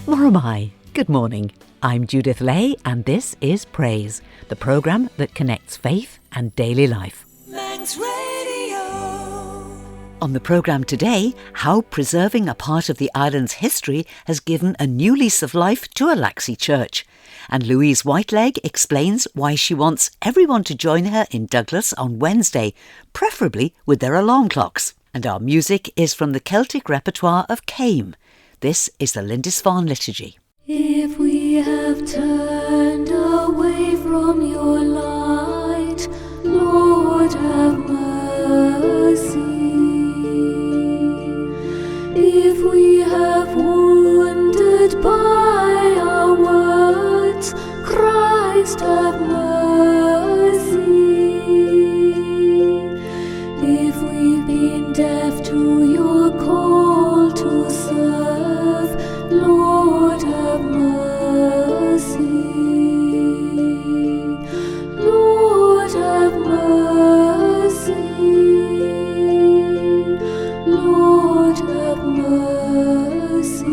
Or am I? Good morning. I'm Judith Lay and this is Praise, the programme that connects faith and daily life. Manx Radio. On the programme today, how preserving a part of the island's history has given a new lease of life to a Laxey church. And Louise Whitelegg explains why she wants everyone to join her in Douglas on Wednesday, preferably with their alarm clocks. And our music is from the Celtic repertoire of CAIM. This is the Lindisfarne Liturgy. If we have turned away from your light, Lord have mercy. If we have wandered by our words, Christ have mercy. If we've been deaf to your call to serve, Lord have mercy. Lord have mercy. Lord have mercy.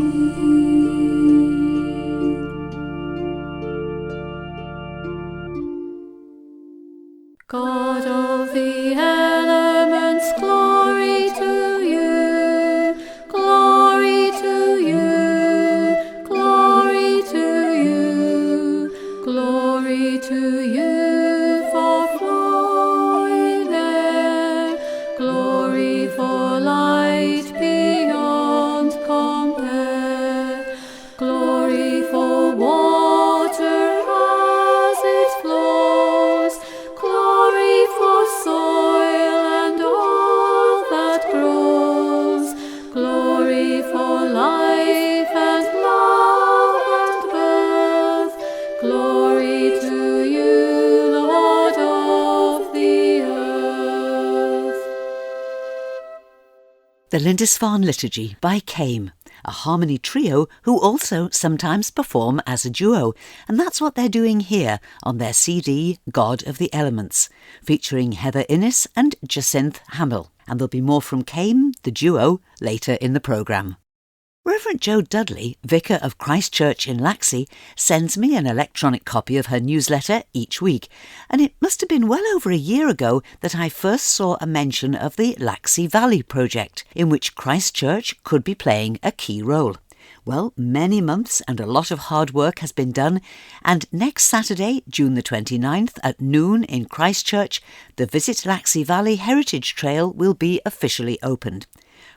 God of the elements, glory to you, glory to you, glory to you, glory to you for flowing air, glory for light beyond compare, glory for water as it flows, glory for soil and all that grows, glory for life and love and birth, glory to you, Lord of the earth. The Lindisfarne Liturgy by CAIM, a harmony trio who also sometimes perform as a duo, and that's what they're doing here on their CD God of the Elements, featuring Heather Innes and Jacinth Hamill. And there'll be more from CAIM, the duo, later in the programme. Reverend Joe Dudley, vicar of Christ Church in Laxey, sends me an electronic copy of her newsletter each week, and it must have been well over a year ago that I first saw a mention of the Laxey Valley project, in which Christ Church could be playing a key role. Well, many months and a lot of hard work has been done, and next Saturday, June the 29th at noon in Christchurch, the Visit Laxey Valley Heritage Trail will be officially opened.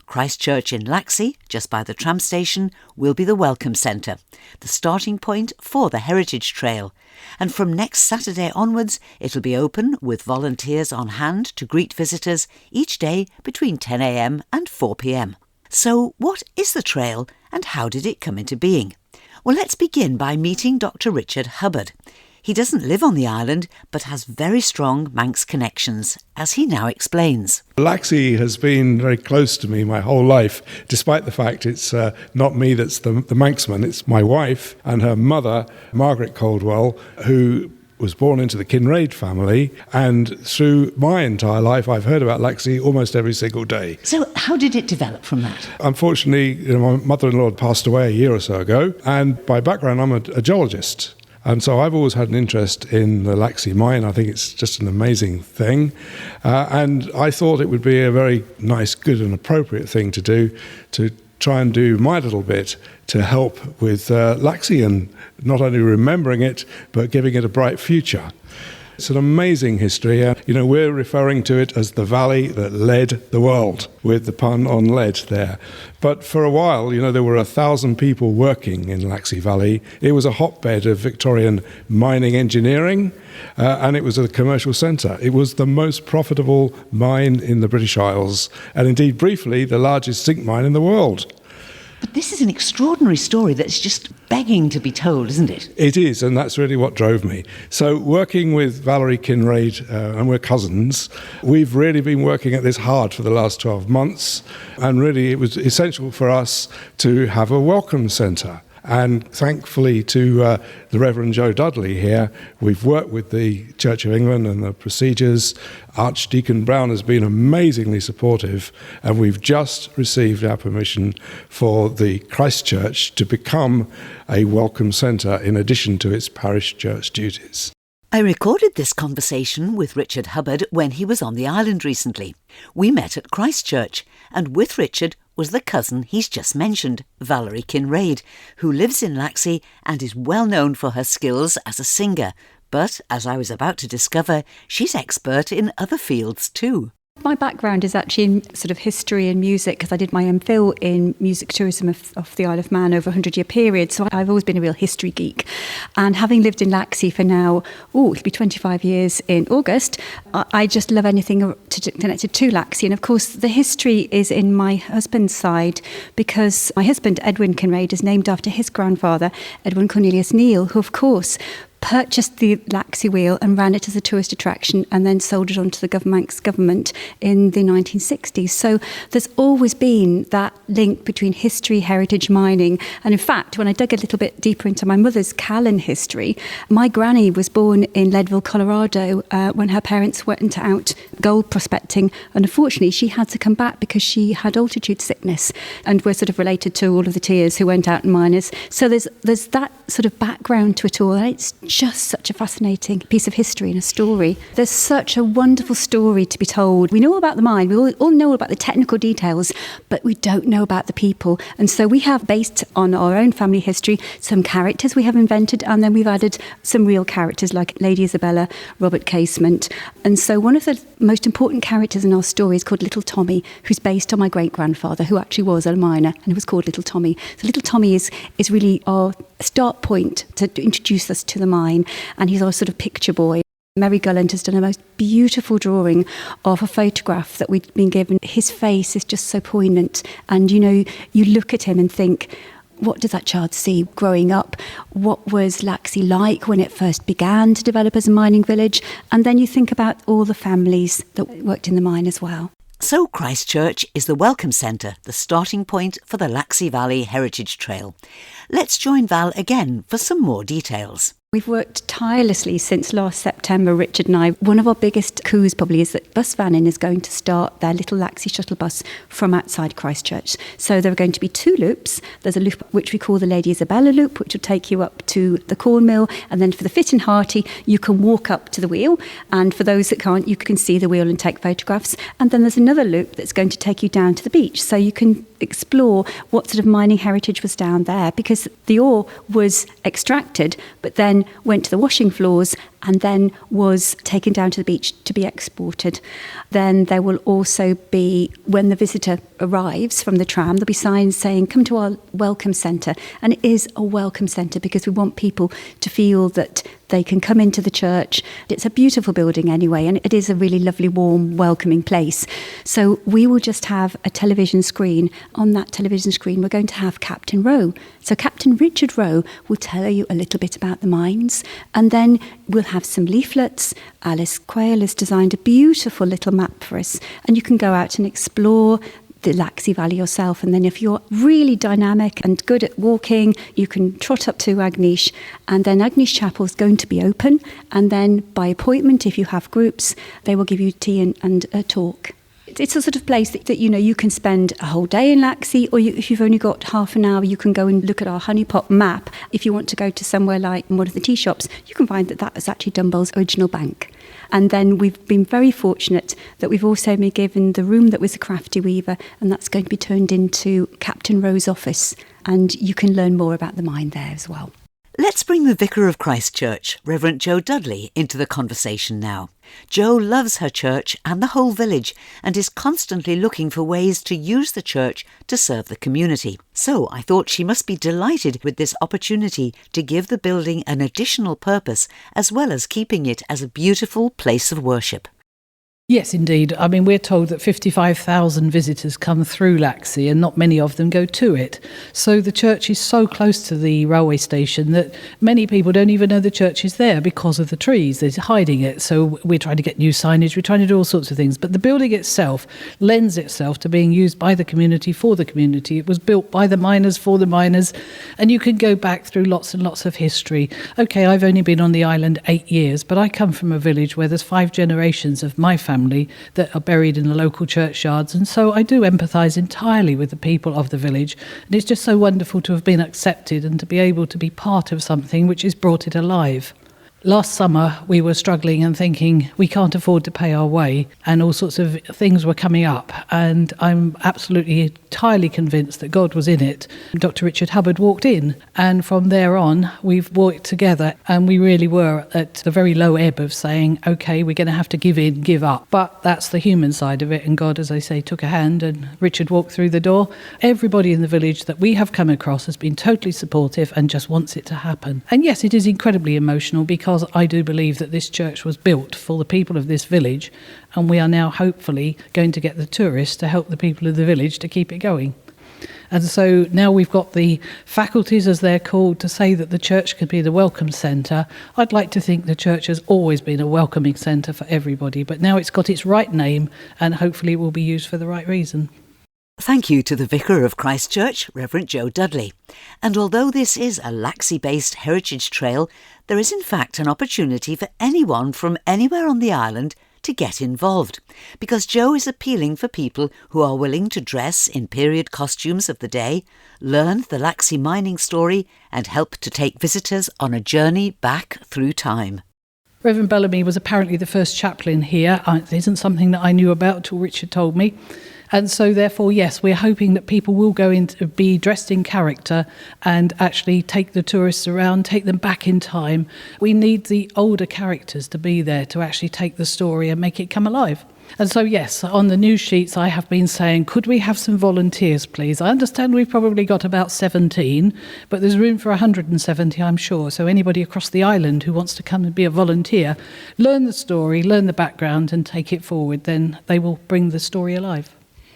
Christchurch in Laxey, just by the tram station, will be the welcome centre, the starting point for the Heritage Trail. And from next Saturday onwards, it'll be open with volunteers on hand to greet visitors each day between 10 a.m. and 4 p.m. So what is the trail and how did it come into being? Well, let's begin by meeting Dr. Richard Hubbard. He doesn't live on the island, but has very strong Manx connections, as he now explains. Laxey has been very close to me my whole life, despite the fact it's not me that's the Manxman, it's my wife and her mother, Margaret Caldwell, who was born into the Kinrade family, and through my entire life I've heard about Laxey almost every single day. So how did it develop from that? Unfortunately, my mother-in-law had passed away a year or so ago, and by background I'm a geologist. And so I've always had an interest in the Laxey mine. I think it's just an amazing thing. And I thought it would be a very nice, good and appropriate thing to do, to try and do my little bit to help with Laxey and not only remembering it, but giving it a bright future. It's an amazing history. We're referring to it as the valley that led the world, with the pun on lead there. But for a while, there were 1,000 people working in Laxey Valley. It was a hotbed of Victorian mining engineering, and it was a commercial centre. It was the most profitable mine in the British Isles, and indeed, briefly, the largest zinc mine in the world. But this is an extraordinary story that's just begging to be told, isn't it? It is, and that's really what drove me. So working with Valerie Kinrade, and we're cousins, we've really been working at this hard for the last 12 months, and really it was essential for us to have a welcome centre. And thankfully to the Reverend Joe Dudley here, we've worked with the Church of England and the procedures. Archdeacon Brown has been amazingly supportive, and we've just received our permission for the Christ Church to become a welcome centre in addition to its parish church duties. I recorded this conversation with Richard Hubbard when he was on the island recently. We met at Christchurch, and with Richard was the cousin he's just mentioned, Valerie Kinrade, who lives in Laxey and is well known for her skills as a singer. But, as I was about to discover, she's expert in other fields too. My background is actually in sort of history and music, because I did my MPhil in music tourism of the Isle of Man over a 100-year period. So I've always been a real history geek. And having lived in Laxey for now, it'll be 25 years in August, I just love anything connected to Laxey. And of course, the history is in my husband's side, because my husband, Edwin Kinrade, is named after his grandfather, Edwin Cornelius Neil, who of course purchased the Laxey Wheel and ran it as a tourist attraction and then sold it on to the government in the 1960s. So there's always been that link between history, heritage, mining. And in fact, when I dug a little bit deeper into my mother's Callan history, my granny was born in Leadville, Colorado, when her parents went out gold prospecting. And unfortunately, she had to come back because she had altitude sickness, and we're sort of related to all of the Tears who went out and miners. So there's that sort of background to it all. And it's just such a fascinating piece of history and a story. There's such a wonderful story to be told. We know all about the mine, we all know about the technical details, but we don't know about the people. And so we have, based on our own family history, some characters we have invented, and then we've added some real characters like Lady Isabella, Robert Casement. And so one of the most important characters in our story is called Little Tommy, who's based on my great-grandfather, who actually was a miner, and he was called Little Tommy. So Little Tommy is really our start point to introduce us to the mine, and he's our sort of picture boy. Mary Gulland has done a most beautiful drawing of a photograph that we've been given. His face is just so poignant, and you look at him and think, what does that child see growing up? What was Laxey like when it first began to develop as a mining village? And then you think about all the families that worked in the mine as well. So Christchurch is the welcome centre, the starting point for the Laxey Valley Heritage Trail. Let's join Val again for some more details. We've worked tirelessly since last September, Richard and I. One of our biggest coups probably is that Bus Vannin is going to start their little Laxey shuttle bus from outside Christchurch. So there are going to be two loops. There's a loop which we call the Lady Isabella loop, which will take you up to the corn mill. And then for the fit and hearty, you can walk up to the wheel. And for those that can't, you can see the wheel and take photographs. And then there's another loop that's going to take you down to the beach. So you can explore what sort of mining heritage was down there, because the ore was extracted, but then went to the washing floors and then was taken down to the beach to be exported. Then there will also be, when the visitor arrives from the tram, there'll be signs saying, come to our welcome centre. And it is a welcome centre because we want people to feel that they can come into the church. It's a beautiful building anyway, and it is a really lovely, warm, welcoming place. So we will just have a television screen. On that television screen, we're going to have Captain Rowe. So Captain Richard Rowe will tell you a little bit about the mines, and then we'll have some leaflets. Alice Quayle has designed a beautiful little map for us, and you can go out and explore the Laxey Valley yourself. And then if you're really dynamic and good at walking, you can trot up to Agnish, and then Agnish Chapel is going to be open, and then by appointment, if you have groups, they will give you tea and a talk. It's a sort of place that you can spend a whole day in Laxey, or if you've only got half an hour, you can go and look at our honeypot map. If you want to go to somewhere like one of the tea shops, you can find that is actually Dunbar's original bank. And then we've been very fortunate that we've also been given the room that was a crafty weaver, and that's going to be turned into Captain Rowe's office. And you can learn more about the mine there as well. Let's bring the Vicar of Christchurch, Reverend Joe Dudley, into the conversation now. Joe loves her church and the whole village and is constantly looking for ways to use the church to serve the community. So I thought she must be delighted with this opportunity to give the building an additional purpose, as well as keeping it as a beautiful place of worship. Yes, indeed. I mean, we're told that 55,000 visitors come through Laxey and not many of them go to it. So the church is so close to the railway station that many people don't even know the church is there because of the trees. They're hiding it. So we're trying to get new signage. We're trying to do all sorts of things. But the building itself lends itself to being used by the community for the community. It was built by the miners for the miners. And you can go back through lots and lots of history. OK, I've only been on the island 8 years, but I come from a village where there's 5 generations of my family that are buried in the local churchyards, and so I do empathise entirely with the people of the village, and it's just so wonderful to have been accepted and to be able to be part of something which has brought it alive. Last summer we were struggling and thinking we can't afford to pay our way, and all sorts of things were coming up, and I'm absolutely entirely convinced that God was in it. Dr. Richard Hubbard walked in, and from there on we've worked together, and we really were at the very low ebb of saying, OK, we're going to have to give in, give up. But that's the human side of it, and God, as I say, took a hand and Richard walked through the door. Everybody in the village that we have come across has been totally supportive and just wants it to happen. And yes, it is incredibly emotional because I do believe that this church was built for the people of this village, and we are now hopefully going to get the tourists to help the people of the village to keep it going. And so now we've got the faculties, as they're called, to say that the church could be the welcome centre. I'd like to think the church has always been a welcoming centre for everybody, but now it's got its right name and hopefully it will be used for the right reason. Thank you to the Vicar of Christchurch, Reverend Joe Dudley. And although this is a Laxey-based heritage trail, there is in fact an opportunity for anyone from anywhere on the island to get involved, because Joe is appealing for people who are willing to dress in period costumes of the day, learn the Laxey mining story and help to take visitors on a journey back through time. Reverend Bellamy was apparently the first chaplain here. It isn't something that I knew about till Richard told me. And so therefore, yes, we're hoping that people will go in to be dressed in character and actually take the tourists around, take them back in time. We need the older characters to be there to actually take the story and make it come alive. And so, yes, on the news sheets, I have been saying, could we have some volunteers, please? I understand we've probably got about 17, but there's room for 170, I'm sure. So anybody across the island who wants to come and be a volunteer, learn the story, learn the background and take it forward, then they will bring the story alive.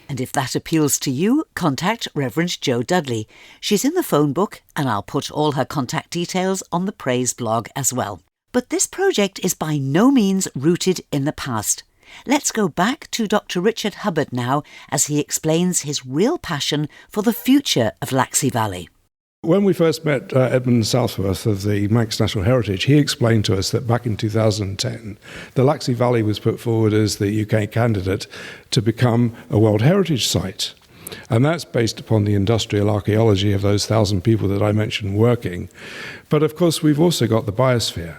And if that appeals to you, contact Reverend Joe Dudley. She's in the phone book, and I'll put all her contact details on the Praise blog as well. But this project is by no means rooted in the past. Let's go back to Dr. Richard Hubbard now as he explains his real passion for the future of Laxey Valley. When we first met Edmund Southworth of the Manx National Heritage, he explained to us that back in 2010, the Laxey Valley was put forward as the UK candidate to become a World Heritage Site. And that's based upon the industrial archaeology of those 1,000 people that I mentioned working. But of course, we've also got the biosphere.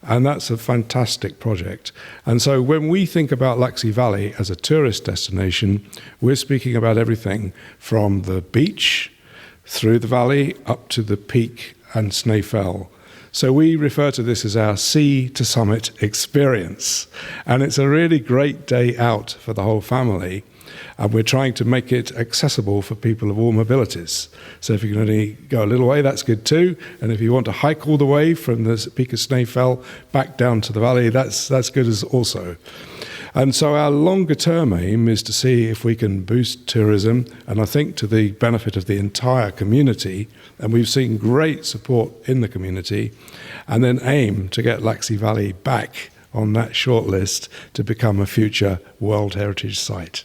And that's a fantastic project. And so when we think about Laxey Valley as a tourist destination, we're speaking about everything from the beach through the valley up to the peak and Snaefell. So we refer to this as our sea to summit experience. And it's a really great day out for the whole family. And we're trying to make it accessible for people of all mobilities. So if you can only go a little way, that's good too. And if you want to hike all the way from the peak of Snaefell back down to the valley, that's good as also. And so our longer term aim is to see if we can boost tourism, and I think to the benefit of the entire community, and we've seen great support in the community, and then aim to get Laxey Valley back on that short list to become a future World Heritage Site.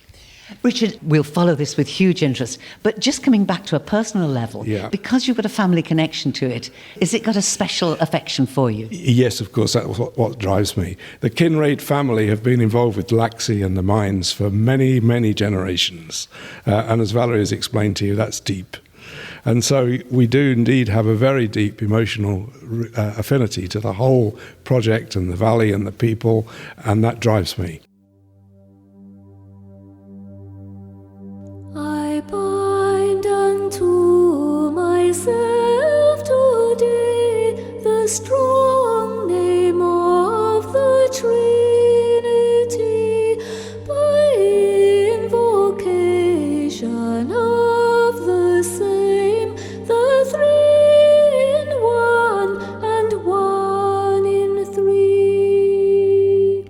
Richard, we'll follow this with huge interest, but just coming back to a personal level, because you've got a family connection to it, has it got a special affection for you? Yes, of course, that's what drives me. The Kinrade family have been involved with Laxey and the mines for many, many generations. And as Valerie has explained to you, that's deep. And so we do indeed have a very deep emotional affinity to the whole project and the valley and the people, and that drives me. I bind unto myself today the strong name of the Trinity by invocation of the same, the three in one and one in three.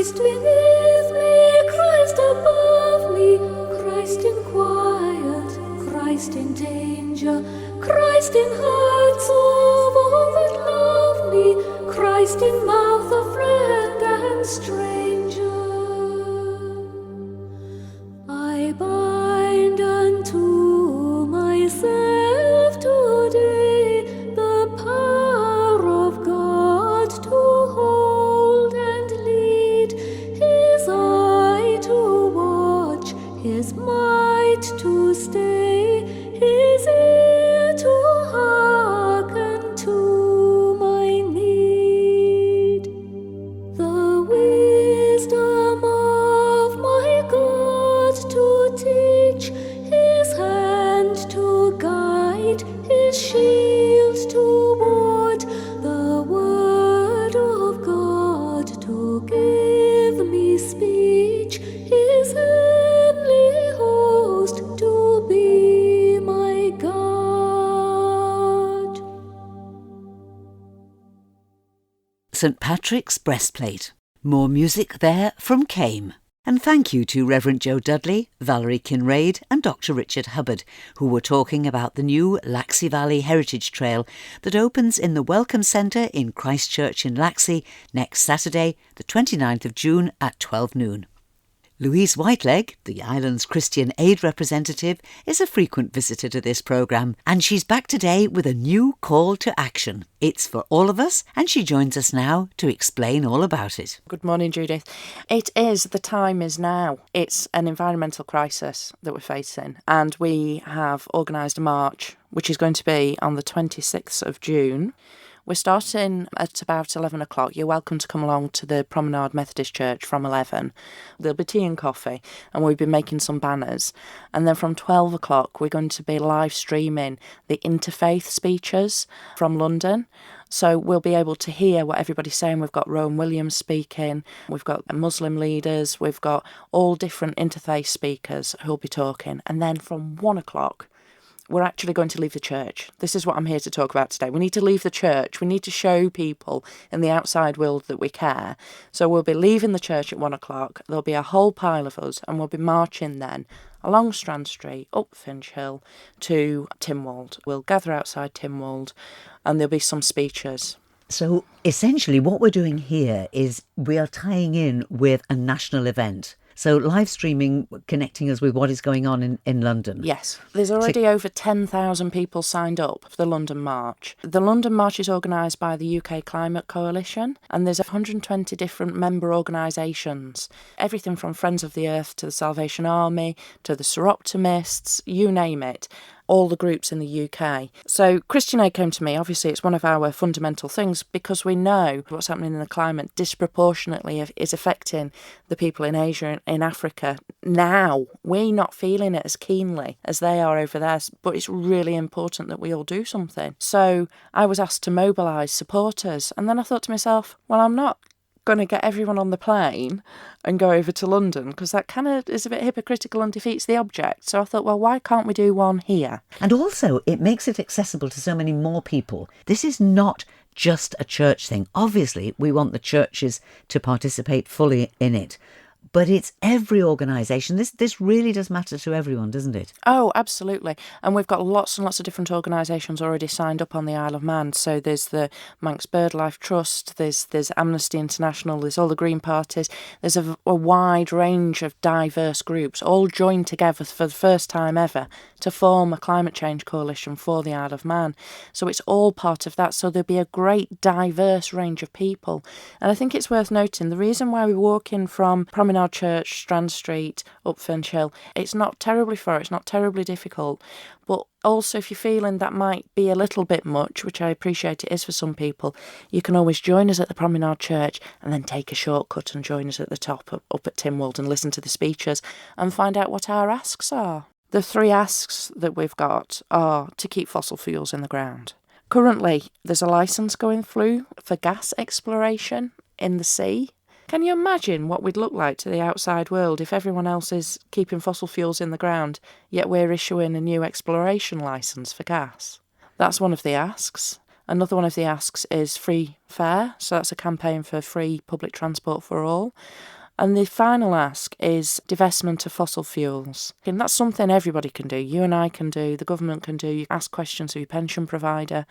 Christ beneath me, Christ above me, Christ in quiet, Christ in danger, Christ in hearts of all that love me, Christ in mouth of friend and stranger. I bind unto myself today the power of God to hold and lead, His eye to watch, His might to stay, His ear to hearken to my need. The wisdom of my God to teach, His hand to guide, His shield to ward, the word of God to give me speech, His heavenly host to be my God. St. Patrick's Breastplate. More music there from CAIM. And thank you to Reverend Joe Dudley, Valerie Kinrade and Dr. Richard Hubbard, who were talking about the new Laxey Valley Heritage Trail that opens in the Welcome Centre in Christchurch in Laxey next Saturday, the 29th of June at 12 noon. Louise Whitelegg, the island's Christian Aid representative, is a frequent visitor to this programme, and she's back today with a new call to action. It's for all of us, and she joins us now to explain all about it. Good morning, Judith. It is, the time is now. It's an environmental crisis that we're facing, and we have organised a march, which is going to be on the 26th of June. We're starting at about 11 o'clock. You're welcome to come along to the Promenade Methodist Church from 11. There'll be tea and coffee, and we'll be making some banners. And then from 12 o'clock, we're going to be live streaming the interfaith speeches from London. So we'll be able to hear what everybody's saying. We've got Rowan Williams speaking, we've got Muslim leaders, we've got all different interfaith speakers who'll be talking. And then from 1 o'clock, we're actually going to leave the church. This is what I'm here to talk about today. We need to leave the church. We need to show people in the outside world that we care. So we'll be leaving the church at 1 o'clock. There'll be a whole pile of us, and we'll be marching then along Strand Street, up Finch Hill to Tynwald. We'll gather outside Tynwald, and there'll be some speeches. So essentially what we're doing here is we are tying in with a national event. So live streaming, connecting us with what is going on in London. Yes. There's already over 10,000 people signed up for the London March. The London March is organised by the UK Climate Coalition, and there's 120 different member organisations. Everything from Friends of the Earth to the Salvation Army to the Seroptimists, you name it. All the groups in the UK. So Christian Aid came to me. Obviously, it's one of our fundamental things because we know what's happening in the climate disproportionately is affecting the people in Asia and in Africa now. We're not feeling it as keenly as they are over there, but it's really important that we all do something. So I was asked to mobilise supporters, and then I thought to myself, well, I'm not going to get everyone on the plane and go over to London because that kind of is a bit hypocritical and defeats the object. So I thought, well, why can't we do one here? And also, it makes it accessible to so many more people. This is not just a church thing. Obviously, we want the churches to participate fully in it. But it's every organisation. This really does matter to everyone, doesn't it? Oh, absolutely. And we've got lots and lots of different organisations already signed up on the Isle of Man. So there's the Manx BirdLife Trust, there's Amnesty International, there's all the Green parties. There's a wide range of diverse groups all joined together for the first time ever to form a climate change coalition for the Isle of Man. So it's all part of that. So there'll be a great diverse range of people. And I think it's worth noting the reason why we're walking from Promenade Church, Strand Street, up Finch Hill, it's not terribly far, it's not terribly difficult. But also, if you're feeling that might be a little bit much, which I appreciate it is for some people, you can always join us at the Promenade Church and then take a shortcut and join us at the top up at Tynwald and listen to the speeches and find out what our asks are. The 3 asks that we've got are to keep fossil fuels in the ground. Currently, there's a licence going through for gas exploration in the sea. Can you imagine what we'd look like to the outside world if everyone else is keeping fossil fuels in the ground, yet we're issuing a new exploration licence for gas? That's one of the asks. Another one of the asks is free fare, so that's a campaign for free public transport for all. And the final ask is divestment of fossil fuels. And that's something everybody can do. You and I can do, the government can do. You ask questions of your pension provider.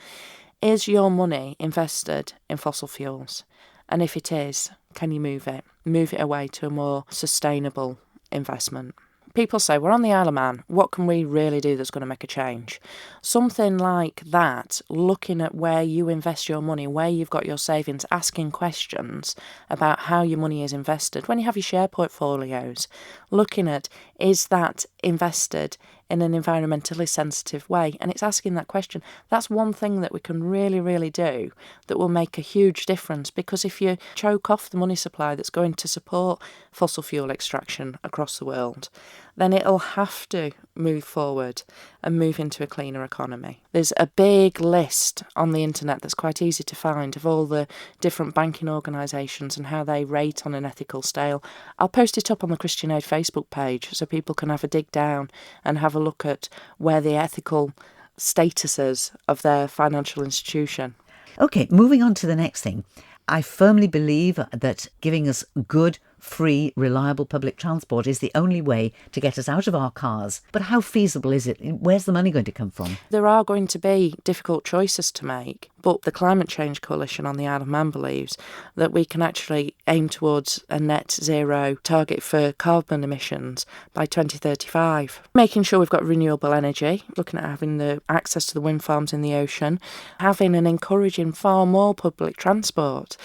Is your money invested in fossil fuels? And if it is, can you move it? Move it away to a more sustainable investment. People say, we're on the Isle of Man, what can we really do that's going to make a change? Something like that, looking at where you invest your money, where you've got your savings, asking questions about how your money is invested. When you have your share portfolios, looking at, is that invested in an environmentally sensitive way? And it's asking that question. That's one thing that we can really, really do that will make a huge difference, because if you choke off the money supply that's going to support fossil fuel extraction across the world, then it'll have to move forward and move into a cleaner economy. There's a big list on the internet that's quite easy to find of all the different banking organisations and how they rate on an ethical scale. I'll post it up on the Christian Aid Facebook page so people can have a dig down and have a look at where the ethical status is of their financial institution. OK, moving on to the next thing. I firmly believe that giving us good, free, reliable public transport is the only way to get us out of our cars. But how feasible is it? Where's the money going to come from? There are going to be difficult choices to make, but the Climate Change Coalition on the Isle of Man believes that we can actually aim towards a net zero target for carbon emissions by 2035. Making sure we've got renewable energy, looking at having the access to the wind farms in the ocean, having and encouraging far more public transport.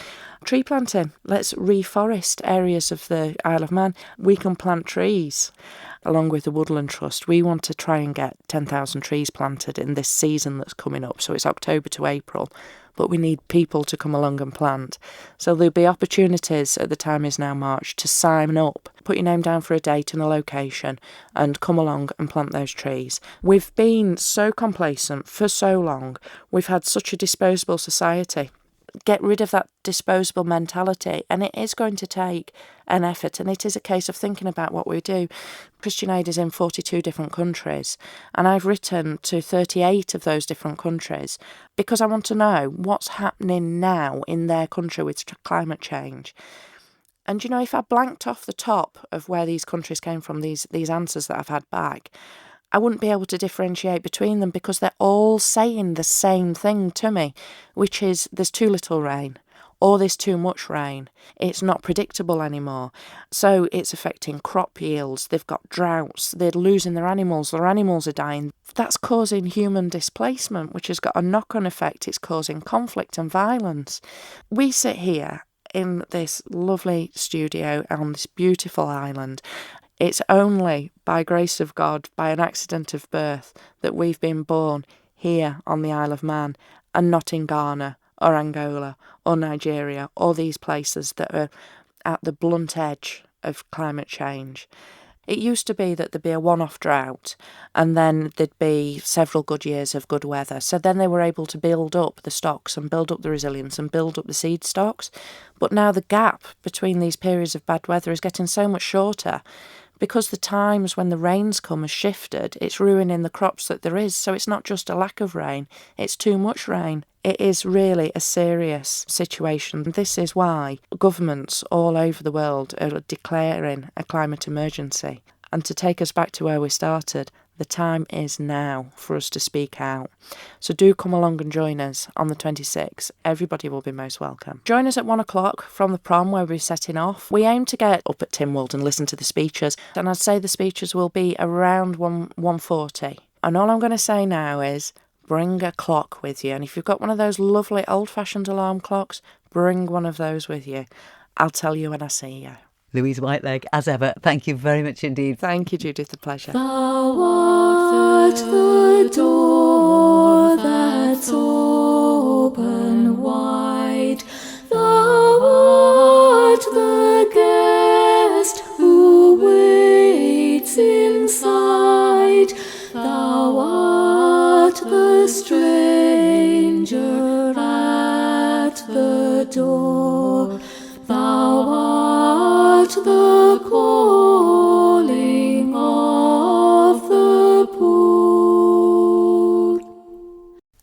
Tree planting. Let's reforest areas of the Isle of Man. We can plant trees. Along with the Woodland Trust, we want to try and get 10,000 trees planted in this season that's coming up. So it's October to April, but we need people to come along and plant. So there'll be opportunities, at the time is now March, to sign up, put your name down for a date and a location and come along and plant those trees. We've been so complacent for so long. We've had such a disposable society. Get rid of that disposable mentality, and it is going to take an effort, and it is a case of thinking about what we do. Christian Aid is in 42 different countries, and I've written to 38 of those different countries because I want to know what's happening now in their country with climate change. And you know, if I blanked off the top of where these countries came from, these answers that I've had back, I wouldn't be able to differentiate between them, because they're all saying the same thing to me, which is there's too little rain or there's too much rain. It's not predictable anymore. So it's affecting crop yields. They've got droughts. They're losing their animals. Their animals are dying. That's causing human displacement, which has got a knock-on effect. It's causing conflict and violence. We sit here in this lovely studio on this beautiful island. It's only by grace of God, by an accident of birth, that we've been born here on the Isle of Man and not in Ghana or Angola or Nigeria or these places that are at the blunt edge of climate change. It used to be that there'd be a one-off drought and then there'd be several good years of good weather. So then they were able to build up the stocks and build up the resilience and build up the seed stocks. But now the gap between these periods of bad weather is getting so much shorter, because the times when the rains come has shifted. It's ruining the crops that there is. So it's not just a lack of rain, it's too much rain. It is really a serious situation. This is why governments all over the world are declaring a climate emergency. And to take us back to where we started, the time is now for us to speak out. So do come along and join us on the 26th. Everybody will be most welcome. Join us at 1 o'clock from the prom where we're setting off. We aim to get up at Tynwald and listen to the speeches. And I'd say the speeches will be around 1:40. And all I'm going to say now is bring a clock with you. And if you've got one of those lovely old-fashioned alarm clocks, bring one of those with you. I'll tell you when I see you. Louise Whitelegg, as ever, thank you very much indeed. Thank you, Judith. A pleasure. Thou art the door that's open wide. Thou art the guest who waits inside. Thou art the stranger at the door. Thou art the calling of the poor.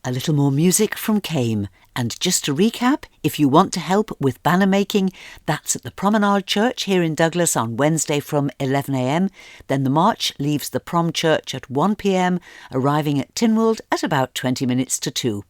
A little more music from CAIM. And just to recap, if you want to help with banner making, that's at the Promenade Church here in Douglas on Wednesday from 11 a.m. Then the march leaves the Prom Church at 1 p.m, arriving at Tynwald at about 20 minutes to 2.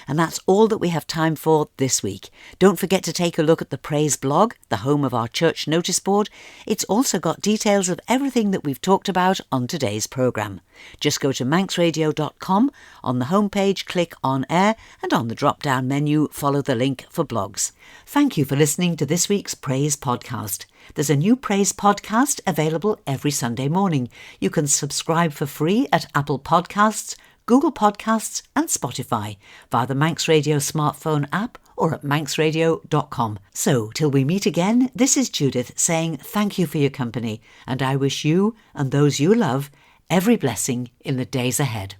And that's all that we have time for this week. Don't forget to take a look at the Praise blog, the home of our church notice board. It's also got details of everything that we've talked about on today's programme. Just go to manxradio.com. On the homepage, click on air, and on the drop-down menu, follow the link for blogs. Thank you for listening to this week's Praise podcast. There's a new Praise podcast available every Sunday morning. You can subscribe for free at Apple Podcasts, Google Podcasts and Spotify via the Manx Radio smartphone app or at manxradio.com. So, till we meet again, this is Judith saying thank you for your company, and I wish you and those you love every blessing in the days ahead.